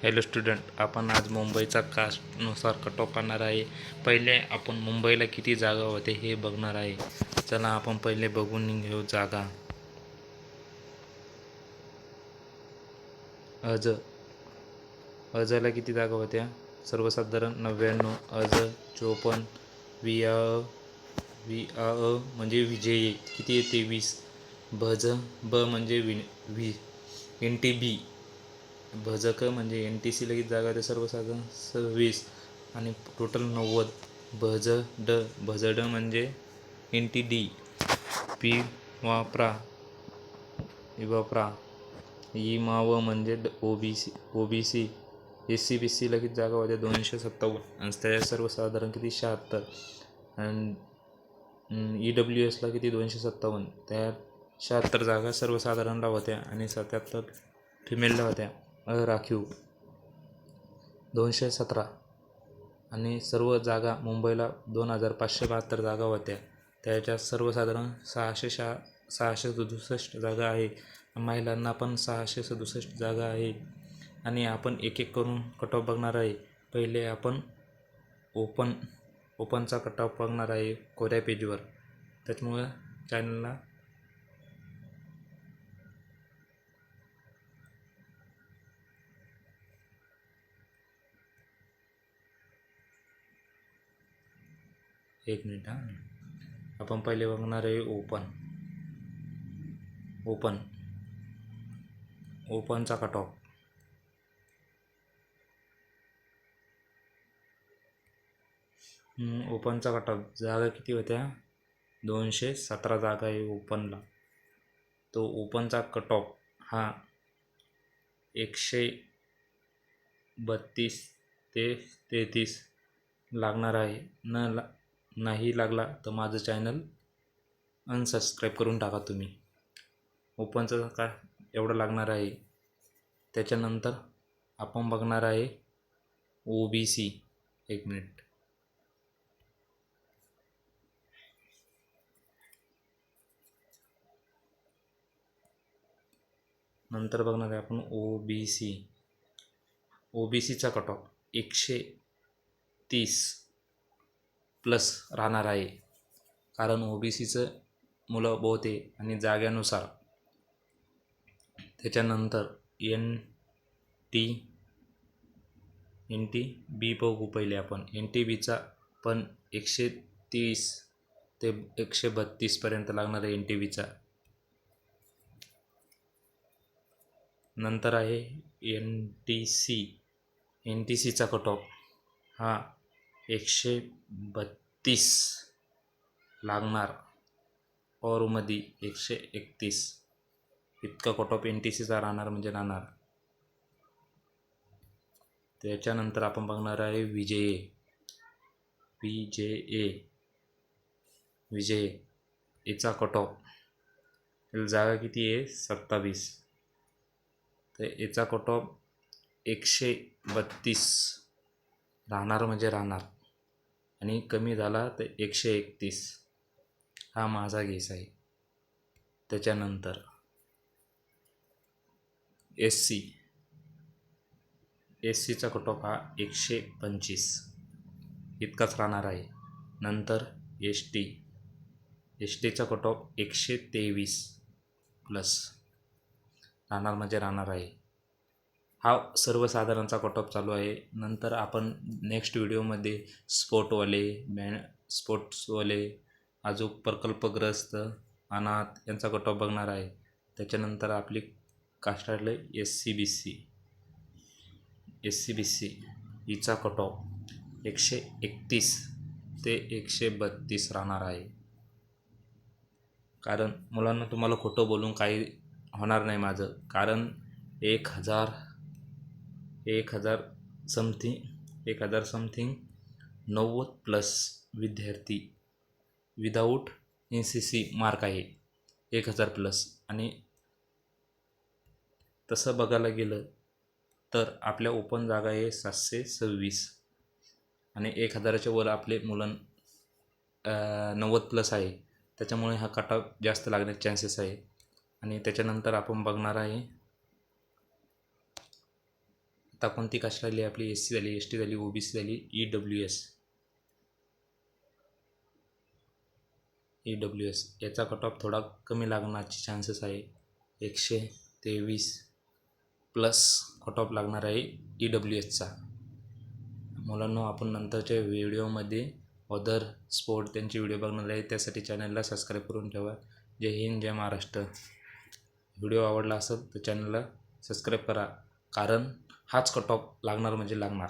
Hello student, आपण आज मुंबईचा कास्टनुसार कट ऑफ पाहणार आहे. पहिले आपण मुंबईला किती जागा होते हे बघणार आहे. चला आपण पहिले बघून घेऊ जागा. अजला किती जागा होत्या? सर्वसाधारण 99. अज 54. विआ म्हणजे विजयी किती येते? 20. ब म्हणजे NTB. भजक म्हणजे NTC लगेच जागा ते सर्वसाधारण 26 आणि टोटल 90. भजड म्हणजे NTD. पिवाप्रा इमाव म्हणजे OBC. SC लगेच जागा होत्या 257 आणि त्या सर्वसाधारण किती? 76. आणि EWS ला किती? 257. त्या 76 जागा सर्वसाधारणला होत्या आणि 77 फिमेलला होत्या. राखीव 217 आणि सर्व जागा मुंबईला 2572 जागा होत्या. त्याच्या सर्वसाधारण 667 जागा आहे. महिलांना पण 667 जागा आहे. आणि आपण एक एक करून कट ऑफ बघणार आहे. पहिले आपण ओपनचा कट ऑफ बघणार आहे कोऱ्या पेजवर. त्याच्यामुळं चॅनलला एक मिनिट आपण पहिले बघणार आहे ओपनचा कट ऑफ. ओपनचा कट ऑफ जागा किती होत्या? 217 जागा आहे ओपनला. तो ओपनचा कट ऑफ हा 132 ते 33 लागणार आहे. नाही लागला तर माझं चॅनल अनसबस्क्राईब करून टाका तुम्ही. ओपनचं काय एवढं लागणार आहे. त्याच्यानंतर आपण बघणार आहे OBC. एक मिनिट. नंतर बघणार आहे आपण OBCचा कट ऑफ 130 प्लस राहणार आहे. कारण OBCचं मुलं बहुत आहे आणि जाग्यानुसार. त्याच्यानंतर NTB बघू पहिले आपण. NTBचा पण 130 ते 132 पर्यंत लागणार आहे NTBचा. नंतर आहे NTCचा कट ऑफ हा 132 लागणार. मध्ये 131 इतका कट ऑफ NTCचा राहणार म्हणजे राहणार. त्याच्यानंतर आपण बघणार आहे विजय याचा कट ऑफ. जागा किती आहे? 27. तर याचा कट ऑफ 132 राहणार म्हणजे राहणार आणि कमी झाला तर 131. हा माझा गेस आहे. त्याच्यानंतर SCचा कट ऑफ हा 125 इतकाच राहणार आहे. नंतर STचा कट ऑफ 123 प्लस राहणार म्हणजे राहणार आहे. हा सर्वसाधारणचा कट ऑफ चालू आहे. नंतर आपण नेक्स्ट व्हिडिओमध्ये स्पोर्ट्सवाले अजून प्रकल्पग्रस्त अनाथ यांचा कट ऑफ बघणार आहे. त्याच्यानंतर आपली कास्ट आहे SC BC हिचा कट ऑफ 131 ते 132 राहणार आहे. कारण मुलांना तुम्हाला खोटं बोलून काही होणार नाही माझं. कारण 1000 समथिंग 90 प्लस विद्यार्थी विदाऊट NCC मार्क आहे 1000 प्लस. आणि तसं बघायला गेलं तर आपल्या ओपन जागा आहे 726 आणि 1000च्या वर आपले मुलं 90 प्लस आहे. त्याच्यामुळे हा कट ऑफ जास्त लागण्याचे चान्सेस आहे. आणि त्याच्यानंतर आपण बघणार आहे आता कोणती कास्ट राहिली आपली? SC झाली, ST झाली, OBC झाली, EWS. याचा कट ऑफ थोडा कमी लागण्याचे चान्सेस आहे. 123 प्लस कट ऑफ लागणार आहे EWSचा. मुलांनो, आपण नंतरच्या व्हिडिओमध्ये अदर स्पोर्ट त्यांचे व्हिडिओ बघणार आहे. त्यासाठी चॅनलला सबस्क्राईब करून ठेवा. जय हिंद, जय महाराष्ट्र. व्हिडिओ आवडला असेल तर चॅनलला सबस्क्राईब करा, कारण हाच कट ऑफ लागणार म्हणजे लागणार.